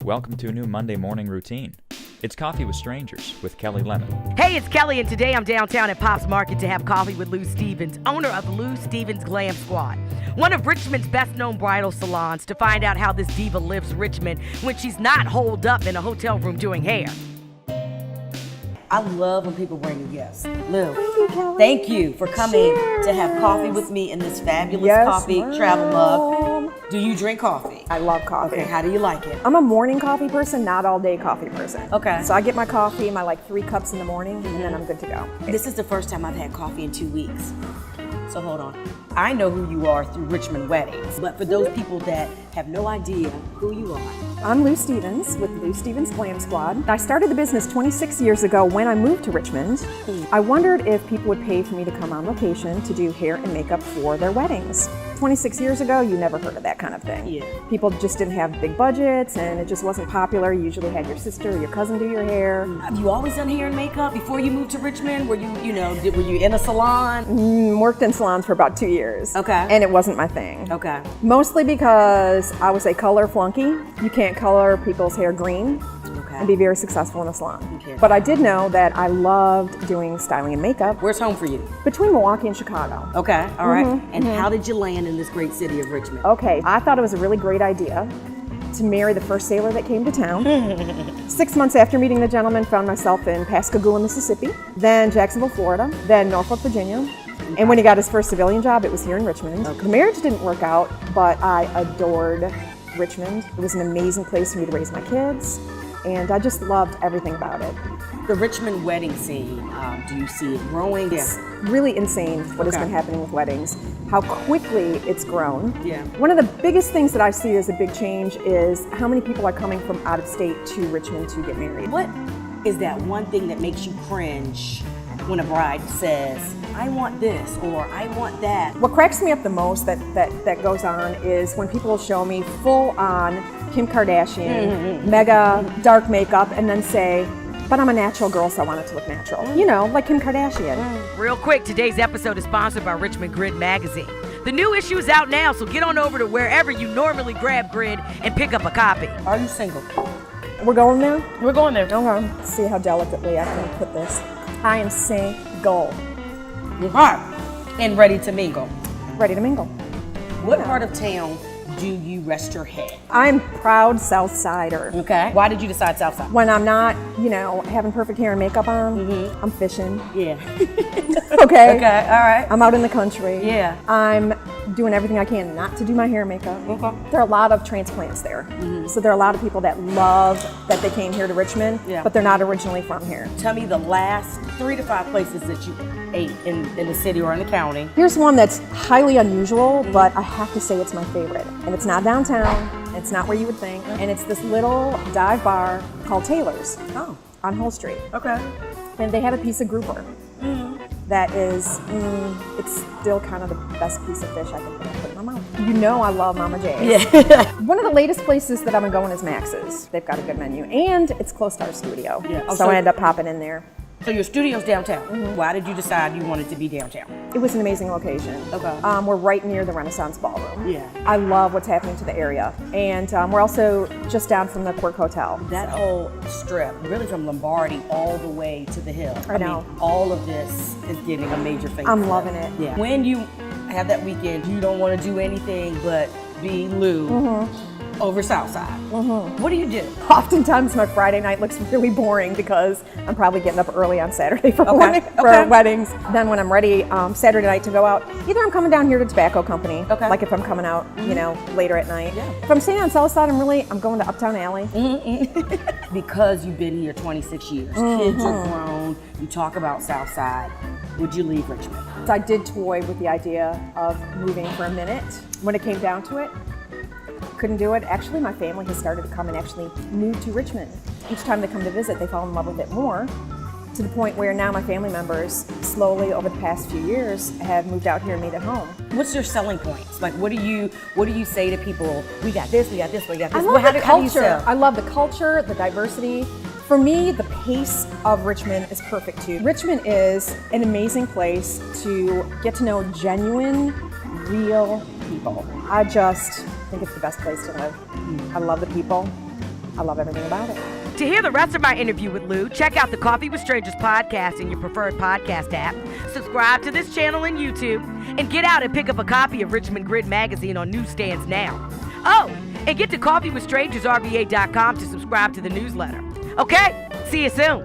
Welcome to a new Monday morning routine. It's Coffee with Strangers with Kelli Lemon. Hey, it's Kelli, and today I'm downtown at Pop's Market to have coffee with Lou Stevens, owner of Lou Stevens Glam Squad, one of Richmond's best-known bridal salons, to find out how this diva lives Richmond when she's not holed up in a hotel room doing hair. I love when people bring me gifts. Lou, Thank you, Kelli. thank you for coming Cheers. to have coffee with me in this fabulous Yes, coffee ma'am. travel mug. Do you drink coffee? I love coffee. Okay, how do you like it? I'm a morning coffee person, not all day coffee person. Okay. So I get my coffee, my 3 cups in the morning, and then I'm good to go. This is the first time I've had coffee in 2 weeks. So hold on. I know who you are through Richmond weddings, but for those people that have no idea who you are. I'm Lou Stevens with Lou Stevens Glam Squad. I started the business 26 years ago when I moved to Richmond. I wondered if people would pay for me to come on location to do hair and makeup for their weddings. 26 years ago, you never heard of that kind of thing. Yeah. People just didn't have big budgets and it just wasn't popular. You usually had your sister or your cousin do your hair. Have you always done hair and makeup before you moved to Richmond? Were you were you in a salon? Worked in salons for about 2 years. Okay. And it wasn't my thing. Okay. Mostly because I was a color flunky. You can't color people's hair green and be very successful in a salon. Okay. But I did know that I loved doing styling and makeup Where's home for you? between Milwaukee and Chicago. Okay, all right. And how did you land in this great city of Richmond? Okay, I thought it was a really great idea to marry the first sailor that came to town. 6 months after meeting the gentleman, found myself in Pascagoula, Mississippi, then Jacksonville, Florida, then Norfolk, Virginia. And when he got his first civilian job, it was here in Richmond. The marriage didn't work out, but I adored Richmond. It was an amazing place for me to raise my kids, and I just loved everything about it. The Richmond wedding scene, do you see it growing? It's really insane what has Okay. been happening with weddings, how quickly it's grown. Yeah. One of the biggest things that I see as a big change is how many people are coming from out of state to Richmond to get married. What is that one thing that makes you cringe when a bride says, I want this or I want that? What cracks me up the most that goes on is when people show me full on Kim Kardashian, mega dark makeup, and then say, but I'm a natural girl, so I want it to look natural. You know, like Kim Kardashian. Real quick, today's episode is sponsored by Richmond Grid Magazine. The new issue is out now, so get on over to wherever you normally grab Grid and pick up a copy. Are you single? We're going there? We're going there. Okay. Let's see how delicately I can put this. I am single. Right. And ready to mingle. Ready to mingle. What part of town do you rest your head? I'm proud South Sider. Okay. Why did you decide Southside? When I'm not, having perfect hair and makeup on, I'm fishing. Yeah. Okay. Okay, all right. I'm out in the country. Yeah. I'm doing everything I can not to do my hair and makeup. Okay. There are a lot of transplants there. So there are a lot of people that love that they came here to Richmond, Yeah. but they're not originally from here. Tell me the last 3 to 5 places that you ate in the city or in the county. Here's one that's highly unusual, but I have to say it's my favorite. And it's not downtown, it's not where you would think, and it's this little dive bar called Taylor's on Hull Street. Okay. And they have a piece of grouper that is, it's still kind of the best piece of fish I can put in my mouth. You know I love Mama J's. Yeah. One of the latest places that I've been going is Max's. They've got a good menu, and it's close to our studio. Yeah. Oh, so so- I end up popping in there. So your studio's downtown. Why did you decide you wanted to be downtown? It was an amazing location. Okay. We're right near the Renaissance Ballroom. Yeah. I love what's happening to the area. And we're also just down from the Quirk Hotel. That whole strip, really from Lombardi all the way to the hill. I know. mean, all of this is getting a major facelift. I'm loving it. Yeah. When you have that weekend, you don't want to do anything but be Lou over Southside. What do you do? Oftentimes my Friday night looks really boring because I'm probably getting up early on Saturday for, Okay. weddings. Then when I'm ready Saturday night to go out, either I'm coming down here to Tobacco Company, Okay. like if I'm coming out, later at night. Yeah. If I'm staying on Southside, I'm going to Uptown Alley. Because you've been here 26 years, kids are grown, you talk about Southside, would you leave Richmond? So I did toy with the idea of moving for a minute. When it came down to it, couldn't do it. Actually, my family has started to come and actually move to Richmond. Each time they come to visit, they fall in love with it more, to the point where now my family members, slowly over the past few years, have moved out here and made it home. What's your selling points? Like, what do you say to people? We got this, we got this, we got this. I love How the do you culture. sell? I love the culture, the diversity. For me, the pace of Richmond is perfect too. Richmond is an amazing place to get to know genuine, real people. I just think it's the best place to live. I love the people. I love everything about it. To hear the rest of my interview with Lou, check out the Coffee with Strangers podcast in your preferred podcast app, subscribe to this channel on YouTube, and get out and pick up a copy of Richmond Grid magazine on newsstands now. Oh, and get to coffeewithstrangersrva.com to subscribe to the newsletter. Okay, see you soon.